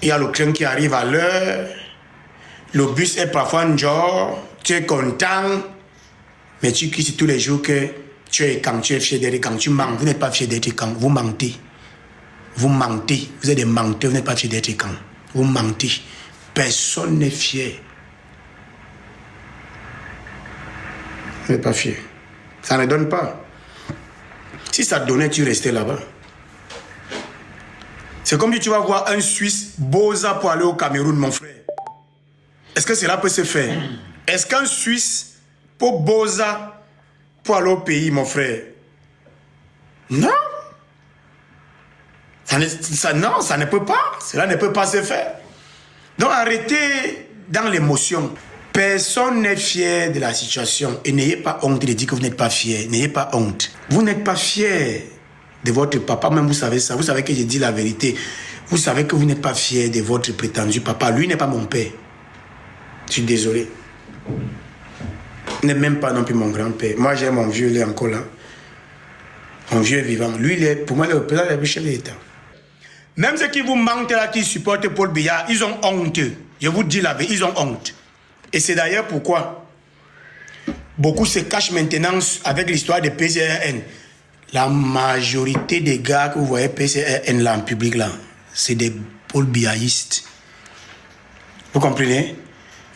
il y a le train qui arrive à l'heure, le bus est parfois un genre, tu es content, mais tu cries tous les jours que tu es quand tu es fier d'être quand tu mens. Vous n'êtes pas fier d'être quand, vous mentez. Vous mentez, vous êtes des menteurs, vous n'êtes pas fier d'être quand. Vous mentez. Personne n'est fier. Vous n'êtes pas fier. Ça ne donne pas. Si ça donnait, tu restais là-bas. C'est comme si tu vas voir un Suisse Boza pour aller au Cameroun, mon frère. Est-ce que cela peut se faire? Est-ce qu'un Suisse pour Boza pour aller au pays, mon frère? Non. Non, ça ne peut pas. Cela ne peut pas se faire. Donc arrêtez dans l'émotion. Personne n'est fier de la situation. Et n'ayez pas honte de dire que vous n'êtes pas fier. N'ayez pas honte. Vous n'êtes pas fier de votre papa. Même vous savez ça. Vous savez que je dis la vérité. Vous savez que vous n'êtes pas fier de votre prétendu papa. Lui n'est pas mon père. Je suis désolé. Il n'est même pas non plus mon grand-père. Moi, j'ai mon vieux, il est encore là. Mon vieux est vivant. Lui, il est, pour moi, le président de chef de l'État. Même ceux qui vous mentent là, qui supportent Paul Biya, ils ont honte. Je vous dis la vérité, ils ont honte. Et c'est d'ailleurs pourquoi beaucoup se cachent maintenant avec l'histoire de PCRN. La majorité des gars que vous voyez PCRN là en public là, c'est des Paul Biyaïstes. Vous comprenez?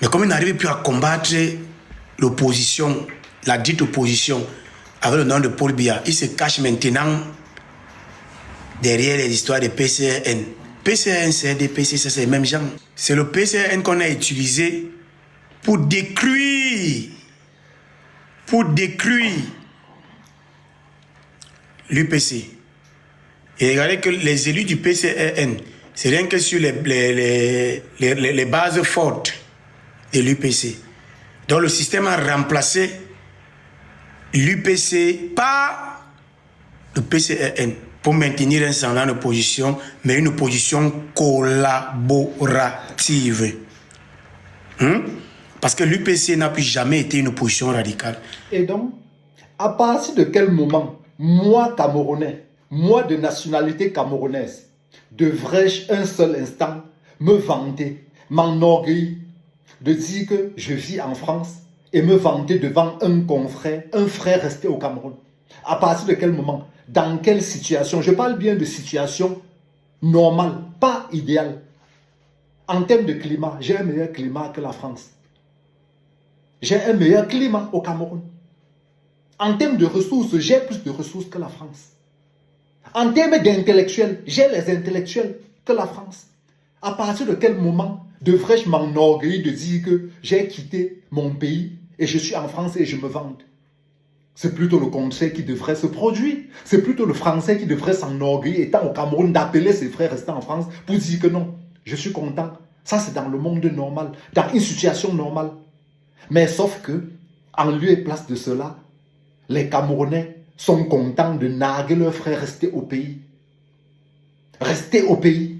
Mais comme ils n'arrivent plus à combattre l'opposition, la dite opposition, avec le nom de Paul Biya, ils se cachent maintenant derrière les histoires de PCRN. PCRN, c'est des PC, c'est les mêmes gens. C'est le PCRN qu'on a utilisé pour détruire l'UPC. Et regardez que les élus du PCRN, c'est rien que sur les bases fortes de l'UPC. Donc le système a remplacé l'UPC par le PCRN pour maintenir un semblant d'opposition, mais une opposition collaborative. Parce que l'UPC n'a plus jamais été une opposition radicale. Et donc, à partir de quel moment, moi, Camerounais, moi de nationalité camerounaise, devrais-je un seul instant me vanter, m'enorgueillir de dire que je vis en France et me vanter devant un confrère, un frère resté au Cameroun? À partir de quel moment? Dans quelle situation? Je parle bien de situation normale, pas idéale. En termes de climat, j'ai un meilleur climat que la France. J'ai un meilleur climat au Cameroun. En termes de ressources, j'ai plus de ressources que la France. En termes d'intellectuels, j'ai les intellectuels que la France. À partir de quel moment devrais-je m'enorgueillir de dire que j'ai quitté mon pays et je suis en France et je me vante? C'est plutôt le contraire qui devrait se produire. C'est plutôt le Français qui devrait s'enorgueillir, étant au Cameroun, d'appeler ses frères restés en France pour dire que non, je suis content. Ça, c'est dans le monde normal, dans une situation normale. Mais sauf que, en lieu et place de cela, les Camerounais sont contents de narguer leurs frères restés au pays. Rester au pays.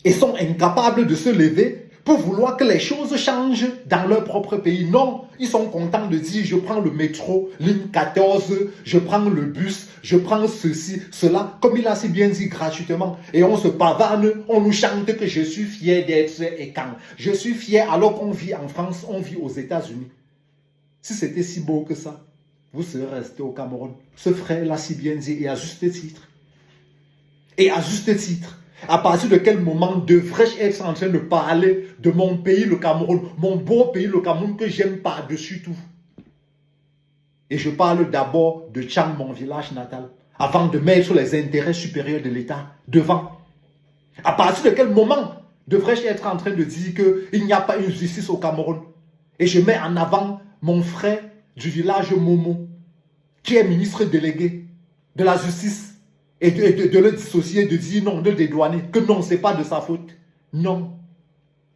Et sont incapables de se lever pour vouloir que les choses changent dans leur propre pays. Non, ils sont contents de dire je prends le métro, ligne 14, je prends le bus, je prends ceci, cela, comme il a si bien dit gratuitement. Et on se pavane, on nous chante que je suis fier d'être écan. Je suis fier alors qu'on vit en France, on vit aux États-Unis. Si c'était si beau que ça, vous serez resté au Cameroun. Ce frère l'a si bien dit et à juste titre. Et à juste titre. À partir de quel moment devrais-je être en train de parler de mon pays, le Cameroun, mon beau pays, le Cameroun, que j'aime par-dessus tout? Et je parle d'abord de Tchang, mon village natal, avant de mettre les intérêts supérieurs de l'État devant. À partir de quel moment devrais-je être en train de dire qu'il n'y a pas une justice au Cameroun? Et je mets en avant mon frère du village Momo, qui est ministre délégué de la justice, et de le dissocier, de dire non, de le dédouaner, que non, ce n'est pas de sa faute. Non.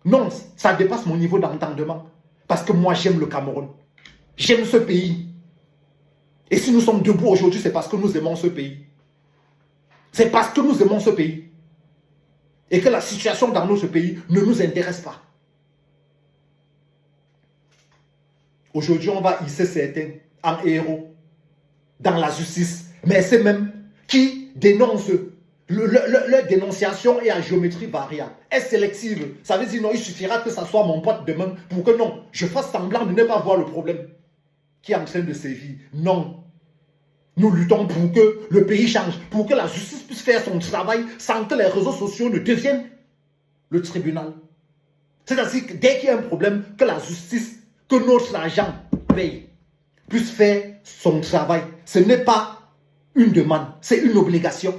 Non, ça dépasse mon niveau d'entendement. Parce que moi, j'aime le Cameroun. J'aime ce pays. Et si nous sommes debout aujourd'hui, c'est parce que nous aimons ce pays. C'est parce que nous aimons ce pays. Et que la situation dans notre pays ne nous intéresse pas. Aujourd'hui, on va hisser certains en héros dans la justice. Mais c'est même qui dénoncent Leur dénonciation est à géométrie variable, est sélective. Ça veut dire non, il suffira que ça soit mon pote demain pour que non, je fasse semblant de ne pas voir le problème qui est en train de sévir. Non. Nous luttons pour que le pays change, pour que la justice puisse faire son travail sans que les réseaux sociaux ne deviennent le tribunal. C'est-à-dire que dès qu'il y a un problème, que la justice, que notre agent paye, puisse faire son travail. Ce n'est pas une demande, c'est une obligation.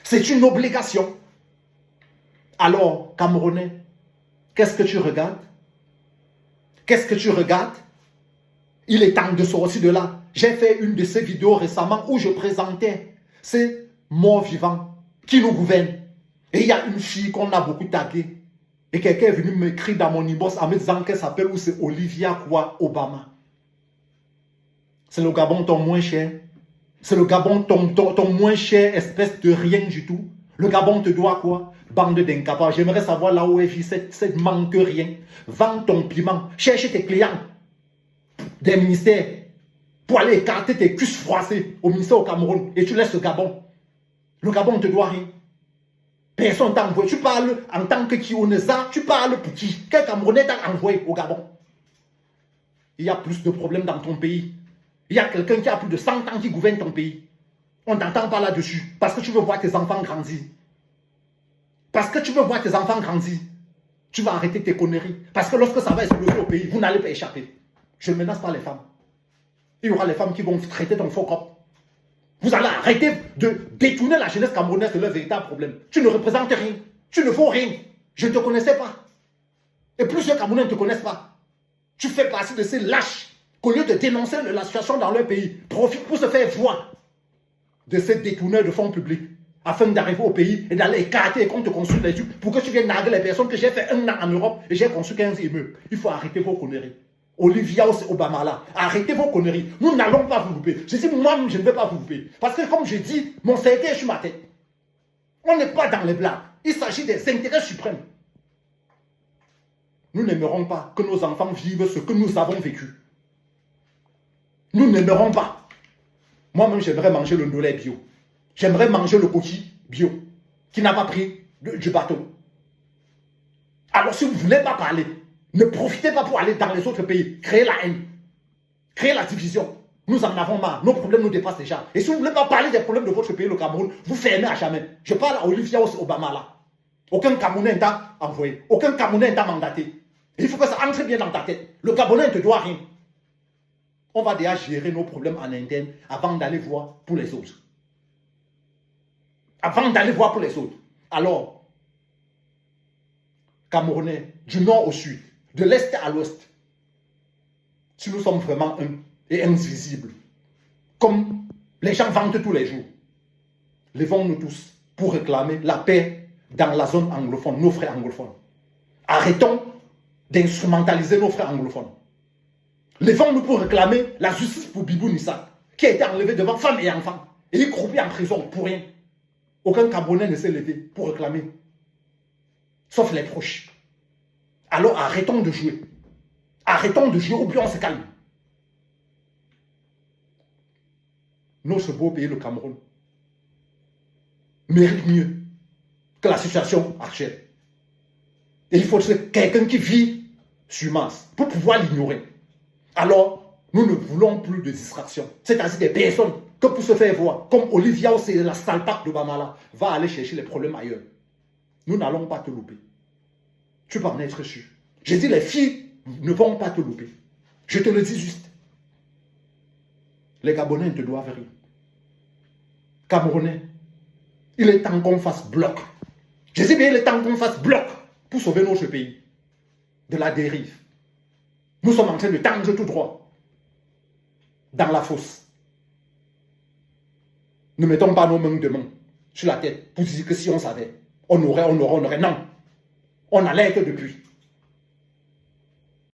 C'est une obligation. Alors, Camerounais, qu'est-ce que tu regardes? Qu'est-ce que tu regardes? Il est temps de sortir de là. J'ai fait une de ces vidéos récemment où je présentais ces morts vivants qui nous gouvernent. Et il y a une fille qu'on a beaucoup taguée. Et quelqu'un est venu m'écrire dans mon inbox en me disant qu'elle s'appelle ou c'est Olivia quoi Obama. C'est le Gabon ton moins cher. C'est le Gabon ton moins cher, espèce de rien du tout. Le Gabon te doit quoi? Bande d'incapables. J'aimerais savoir là où est vit cette manque rien. Vends ton piment. Cherche tes clients des ministères pour aller écarter tes cuisses froissées au ministère au Cameroun et tu laisses le Gabon. Le Gabon ne te doit rien. Personne t'a envoyé. Tu parles en tant que Kionesa, tu parles pour qui? Quel Camerounais t'a envoyé au Gabon? Il y a plus de problèmes dans ton pays. Il y a quelqu'un qui a plus de 100 ans qui gouverne ton pays. On ne t'entend pas là-dessus parce que tu veux voir tes enfants grandir. Parce que tu veux voir tes enfants grandir. Tu vas arrêter tes conneries. Parce que lorsque ça va exploser au pays, vous n'allez pas échapper. Je ne menace pas les femmes. Il y aura les femmes qui vont traiter ton faux corps. Vous allez arrêter de détourner la jeunesse camerounaise de leur véritable problème. Tu ne représentes rien. Tu ne vaux rien. Je ne te connaissais pas. Et plusieurs Camerounais ne te connaissent pas. Tu fais partie de ces lâches qu'au lieu de dénoncer la situation dans leur pays, profitent pour se faire voir de ces détourneurs de fonds publics afin d'arriver au pays et d'aller écarter et qu'on te construise les trucs pour que tu viennes narguer les personnes que j'ai fait 1 an en Europe et j'ai construit 15 immeubles. Il faut arrêter vos conneries. Olivia Obama là, arrêtez vos conneries. Nous n'allons pas vous louper. Je dis, moi, je ne vais pas vous louper. Parce que comme je dis, mon cercueil est sur ma tête. On n'est pas dans les blagues. Il s'agit des intérêts suprêmes. Nous n'aimerons pas que nos enfants vivent ce que nous avons vécu. Nous n'aimerons pas. Moi-même, j'aimerais manger le ndolé bio. J'aimerais manger le coquille bio, qui n'a pas pris du bateau. Alors, si vous ne voulez pas parler, ne profitez pas pour aller dans les autres pays, créer la haine, créer la division. Nous en avons marre, nos problèmes nous dépassent déjà. Et si vous ne voulez pas parler des problèmes de votre pays, le Cameroun, vous fermez à jamais. Je parle à Olivia Obama là. Aucun Camerounais ne t'a envoyé, aucun Camerounais ne t'a mandaté. Et il faut que ça entre bien dans ta tête. Le Gabonais ne te doit rien. On va déjà gérer nos problèmes en interne avant d'aller voir pour les autres. Avant d'aller voir pour les autres. Alors, Camerounais, du nord au sud, de l'est à l'ouest, si nous sommes vraiment un et indivisibles, comme les gens vantent tous les jours, levons-nous tous pour réclamer la paix dans la zone anglophone, nos frères anglophones. Arrêtons d'instrumentaliser nos frères anglophones. Levons-nous pour réclamer la justice pour Bibou Nissa, qui a été enlevé devant femmes et enfants, et il croupit en prison pour rien. Aucun Camerounais ne s'est levé pour réclamer, sauf les proches. Alors arrêtons de jouer. Arrêtons de jouer, ou bien on se calme. Notre beau pays, le Cameroun, mérite mieux que la situation actuelle. Et il faut quelqu'un qui vit sur Mars pour pouvoir l'ignorer. Alors, nous ne voulons plus de distraction. C'est-à-dire des personnes que pour se faire voir, comme Olivia, c'est la salpac de Bamala, va aller chercher les problèmes ailleurs. Nous n'allons pas te louper. Tu peux en être sûr. Je dis, les filles ne vont pas te louper. Je te le dis juste. Les Gabonais ne te doivent rien. Camerounais, il est temps qu'on fasse bloc. Je dis bien, il est temps qu'on fasse bloc pour sauver notre pays de la dérive. Nous sommes en train de tendre tout droit dans la fosse. Ne mettons pas nos mains de main sur la tête pour dire que si on savait, on aurait. Non. On alerte depuis.